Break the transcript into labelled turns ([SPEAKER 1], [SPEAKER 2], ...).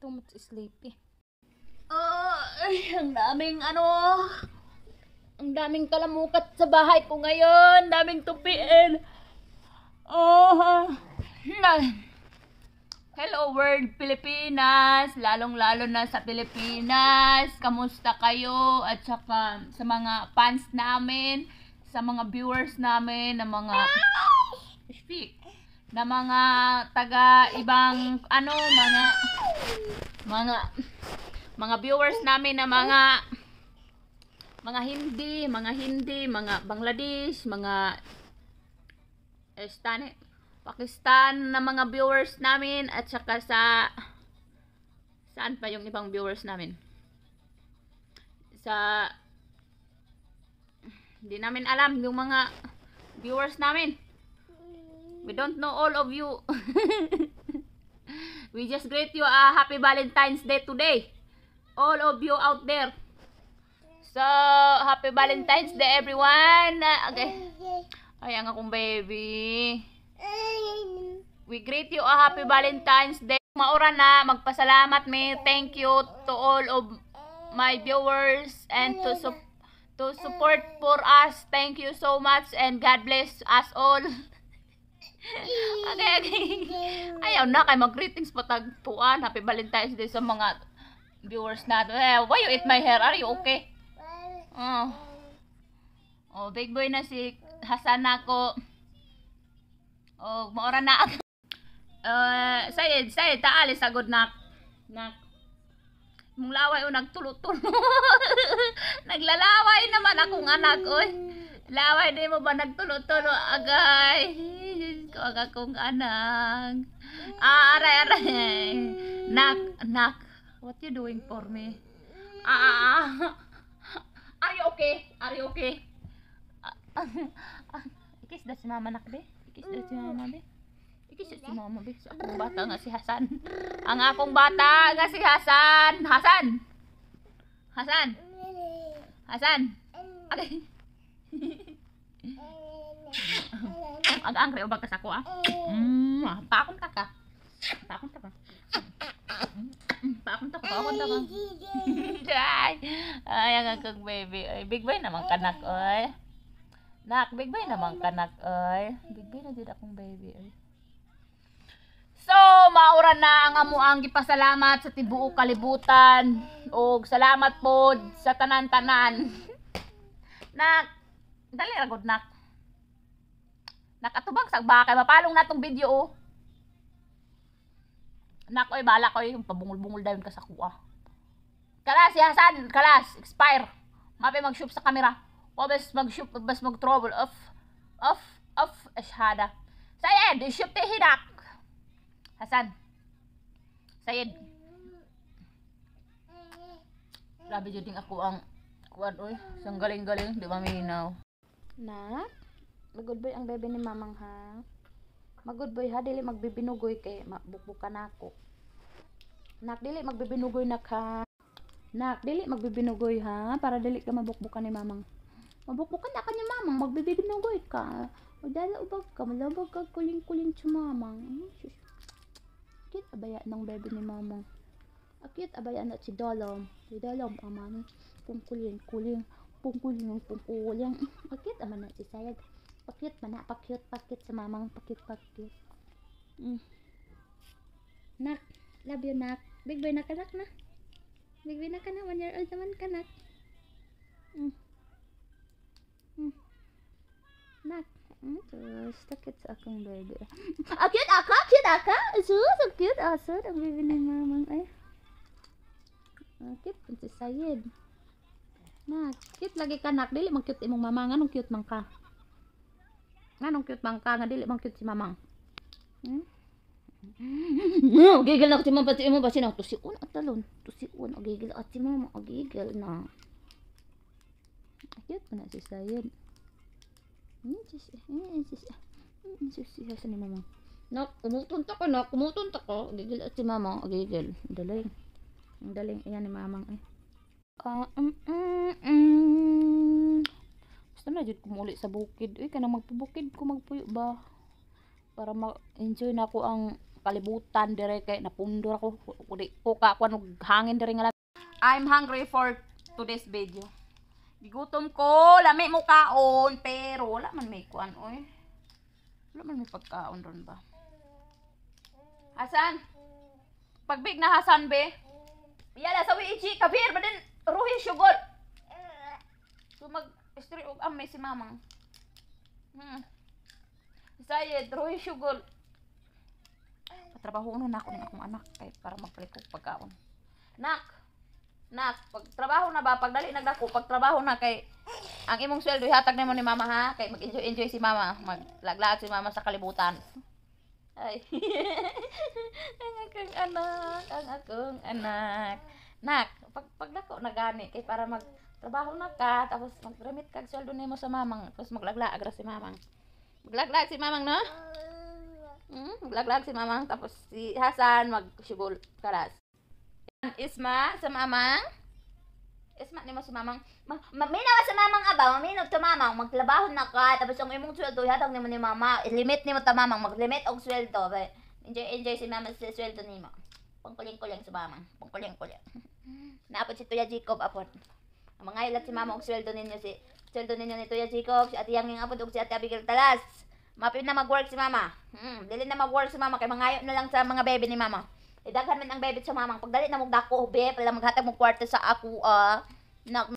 [SPEAKER 1] Too much sleepy.
[SPEAKER 2] Ang daming ang daming kalamukat sa bahay ko ngayon. Daming tupiin. Hello world Pilipinas, lalong-lalo na sa Pilipinas. Kamusta kayo? At saka sa mga fans namin, sa mga viewers namin, na mga taga ibang mga viewers namin na mga Hindi, mga Bangladesh, mga Pakistan na mga viewers namin, at saka saan pa yung ibang viewers namin? Hindi namin alam yung mga viewers namin. We don't know all of you. We just greet you a happy Valentine's Day today, all of you out there. So, happy Valentine's Day everyone. Okay. Ay, ang akong baby. We greet you a happy Valentine's Day. Maura na, magpasalamat me. Thank you to all of my viewers and to support for us. Thank you so much and God bless us all. Okay. Ayaw na kay mag-greetings patagpuan. Happy Valentine's Day sa mga viewers natin. Why you eat my hair? Are you okay? Big boy na si Hasan ako. Maura na ako. Sayed, taalis agad nak. Mong laway nagtulo-tulo. Naglalaway naman akong anak, oy. Laway di mo ba nagtulo-tulo agay? Kung akong anak. Aray. Nak. What you doing for me? Are you okay? Ikis na si mama nak be. Ikis na si mama be. Sa akong bata nga si Hasan. Ang akong bata nga si Hasan. Hasan. Okay. Ang reobag ka sa ko Pakon ta ka. Ay, ang akong baby. Ay, big boy naman kanak, oy. Nak, big boy naman kanak, oy. Big boy na dito akong baby, oy. So, maura na ang amuang gipasalamat sa tibuok kalibutan. O, salamat po sa tanan-tanan. Nak, dali ragod nak. Nakatubang sa bakay, mapalong na tong video, oh. Nak, oy, bala ko yung pabungol-bungol dayon ka sa kuha. Kalas, si Hasan, expire. Mapi mag-shoot sa camera. O, bas mag-shoot, bas mag-trouble. Off, ashada. Sayed, shoot ti hinak. Hasan. Sayed. Labi juding ako ang kuwan, oy. Sang galing-galing, di ba minaw?
[SPEAKER 1] Nak, magud boy ang bebe ni mamang ha. Magud boy ha, dili magbibinugoy kay mabukbukan ako. Nak, dili magbibinugoy nak ha. Nak, dili magbibinugoy ha, para dili ka mabukbukan ni mamang. Mabukbukan na ka ni mamang, magbibinugoy ka. O dala ubag ka, malabag ka kuling-kuling sa mamang. Akit abaya ng bebe ni mamang. Akit abaya na si Dolom. Si Dolom amani, pungkuling-kuling. Akit aman na si Sayad. Pakit sa mamang, pakit. Nak, love you nak. Big boy na kanak na. Big boy na ka na, 1 year old naman kanak. Nak, takit sa akong baby. Cute aka. So cute. So, ang baby ni mamang ay. Cute pun si Sayed. Nak, cute lagi ka nak. Dili mang cute imong mama, nganong cute man ka. Nga dili mang cute si mamang. Gigil na ako si mama, imo ba sino? Tusiun at talon. Gigil at si mama, gigil na. Cute pa na si Sayed. Si Hasan ni mama. Nak, kumutunta ka. Gigil at si mama, gigil. Ang daling iyan ni mamang eh. Basta na jud kumuli sa bukid. Uy, kanang magpabukid ko magpuyo ba? Para ma-enjoy na ako ang kalibutan dire kay napundor ako udi ko ka kuan og hangin dire nga. I'm hungry for today's video. Gigutom ko, lami mo kaon, pero wala man may kuan oy. Wala man may pagkaon ron ba? Hasan. Pagbig na Hasan be. Yala sa wiichi kabir ba din ruhi sugol. So mag istri og amay si mamang. Sayed ruhi sugol. Patrabaho na ako ng akong anak kay para magpalit og pagkaon. Nak, pag trabaho na ba, pagdali nagdako, pag trabaho na kay ang imong sweldo ihatag nimo ni mama ha, kay mag-enjoy si mama, maglaglag si mama sa kalibutan. Ay. ang akong anak. Nak, pagdako na gani kay para magtrabaho na ka, tapos mag-remit kag sweldo nimo sa mamang, tapos maglaglag ra si mamang. Maglaglag si mamang, no? Maglaglag si mamang, tapos si Hasan magsugol karas. Isma sa mamang. Isma nimo si mamang. Minawa sa mamang aba, minog ta mamang, maglabaho na ka, tapos ang imong sweldo hatag nimo ni mama, limit nimo ta mamang, mag-limit og sweldo. Enjoy si mama sa sweldo nimo. Pangkuling-kuling sa mamang, pangkuling-kuling. Naapod si Tuya Jacob apod. Ang mga ilat si mama og sweldo ninyo ni Tuya Jacob, si Ate Yang apod og si Ate Abigail Talas. Mapin na mag-work si mama. Dili na mag-work si mama kay mangayo na lang sa mga baby ni mama. Idaghan man ang baby sa mamang. Pagdali na mong dako, be, pala maghatag mong kwarto sa ako,